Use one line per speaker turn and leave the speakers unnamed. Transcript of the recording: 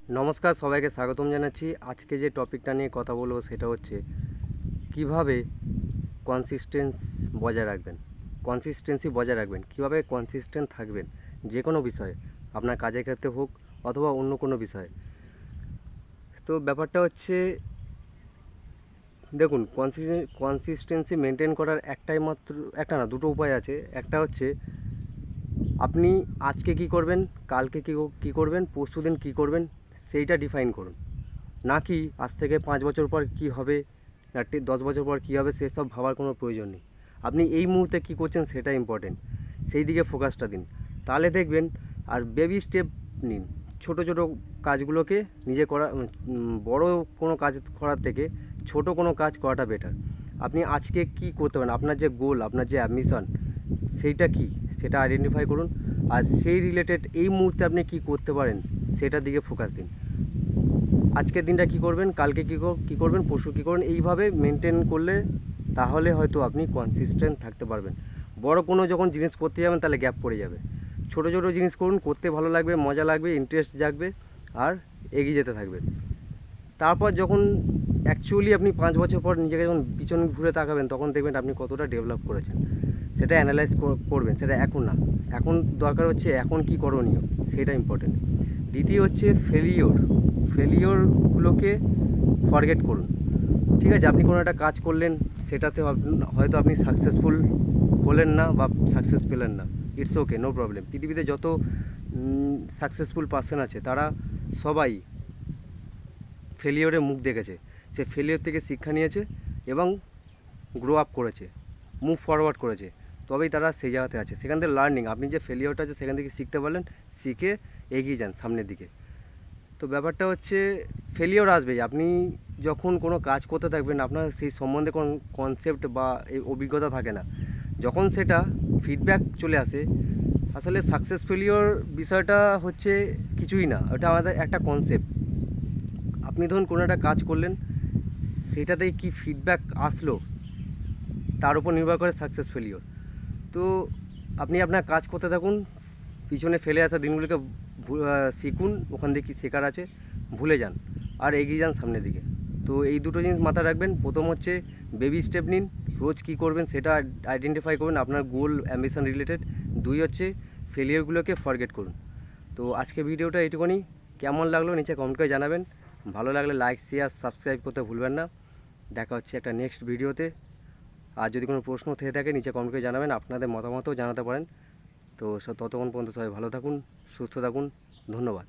নমস্কার, সবাইকে স্বাগতম জানাচ্ছি। আজকে যে টপিকটা নিয়ে কথা বলবো সেটা হচ্ছে কিভাবে কনসিস্টেন্সি বজায় রাখবেন, কিভাবে কনসিস্টেন্ট থাকবেন যে কোনো বিষয়ে, আপনার কাজের ক্ষেত্রে হোক অথবা অন্য কোনো বিষয়ে। তো ব্যাপারটা হচ্ছে, দেখুন, কনসিস্টেন্সি মেনটেন করার একটা না, দুটো উপায় আছে। একটা হচ্ছে আপনি আজকে কি করবেন, কালকে কী করবেন, পরশুদিন কী করবেন, সেইটা ডিফাইন করুন। নাকি আজ থেকে 5 বছর পর কী হবে, না 10 বছর পর কী হবে, সেসব ভাবার কোনো প্রয়োজন নেই। আপনি এই মুহূর্তে কী করছেন সেটা ইম্পর্টেন্ট, সেই দিকে ফোকাসটা দিন। তাহলে দেখবেন। আর বেবি স্টেপ নিন, ছোট ছোট কাজগুলোকে বড় কোনো কাজ করার থেকে ছোট কোনো কাজ করাটা বেটার। আপনি আজকে কি করতে পারেন, আপনার যে গোল, আপনার যে অ্যাম্বিশন, সেইটা কি, সেটা আইডেন্টিফাই করুন। আর সেই রিলেটেড এই মুহূর্তে আপনি কি করতে পারেন সেটার দিকে ফোকাস দিন। আজকের দিনটা কী করবেন, কালকে কী করবেন, পরশু কী করবেন, এইভাবে মেনটেন করলে তাহলে হয়তো আপনি কনসিস্টেন্ট থাকতে পারবেন। বড় কোনো যখন জিনিস করতে যাবেন তাহলে গ্যাপ পড়ে যাবে। ছোট ছোট জিনিস করুন, করতে ভালো লাগবে, মজা লাগবে, ইন্টারেস্ট জাগবে, আর এগিয়ে যেতে থাকবে। তারপর যখন অ্যাকচুয়ালি আপনি 5 বছর পর নিজেকে যখন পিছন ঘুরে তাকাবেন, তখন দেখবেন আপনি কতটা ডেভেলপ করেছেন। সেটা অ্যানালাইজ করবেন, সেটা এখন না। এখন দরকার হচ্ছে এখন কি করণীয়, সেটা ইম্পর্টেন্ট। দ্বিতীয় হচ্ছে ফেলিওরগুলোকে ফরগেট করুন। ঠিক আছে, আপনি কোনো একটা কাজ করলেন, সেটাতে হয়তো আপনি সাকসেসফুল হলেন না বা সাকসেস পেলেন না, ইটস ওকে, নো প্রবলেম। পৃথিবীতে যত সাকসেসফুল পার্সন আছে তারা সবাই ফেলিওরে মুখ দেখেছে। সে ফেলিওর থেকে শিক্ষা নিয়েছে এবং গ্রো আপ করেছে, মুভ ফরওয়ার্ড করেছে, তবেই তারা সেই জায়গাতে আছে। সেখান থেকে লার্নিং, আপনি যে ফেলিওরটা আছে সেখান থেকে শিখতে পারলেন, শিখে এগিয়ে যান সামনের দিকে। তো ব্যাপারটা হচ্ছে, ফেলিওর আসবেই। আপনি যখন কোনো কাজ করতে থাকবেন, আপনার সেই সম্বন্ধে কোনো কনসেপ্ট বা এই অভিজ্ঞতা থাকে না। যখন সেটা ফিডব্যাক চলে আসে, আসলে সাকসেস ফেলিওর বিষয়টা হচ্ছে কিছুই না, ওটা আমাদের একটা কনসেপ্ট। আপনি ধরুন কোনো একটা কাজ করলেন, সেটাতে কি ফিডব্যাক আসলো তার উপর নির্ভর করে সাকসেস ফেলিওর। তো আপনি আপনার কাজ করতে থাকুন, পিছনে ফেলে আসা দিনগুলিকে শিখুন, ওখান থেকে কী শেখার আছে ভুলে যান, আর এগিয়ে যান সামনের দিকে। তো এই দুটো জিনিস মাথায় রাখবেন। প্রথম হচ্ছে বেবি স্টেপ নিন, রোজ কী করবেন সেটা আইডেন্টিফাই করুন, আপনার গোল অ্যাম্বিশন রিলেটেড। দুই হচ্ছে ফেলিওরগুলোকে ফরগেট করুন। তো আজকে ভিডিওটা এইটুকুনি। কেমন লাগলো নিচে কমেন্ট করে জানাবেন। ভালো লাগলে লাইক, শেয়ার, সাবস্ক্রাইব করতে ভুলবেন না। দেখা হচ্ছে একটা নেক্সট ভিডিওতে। আর যদি কোনো প্রশ্ন থেকে থাকে নিচে কমেন্ট করে জানাবেন, আপনাদের মতামতও জানাতে পারেন। তো ততক্ষণ পর্যন্ত সবাই ভালো থাকুন, সুস্থ থাকুন, ধন্যবাদ।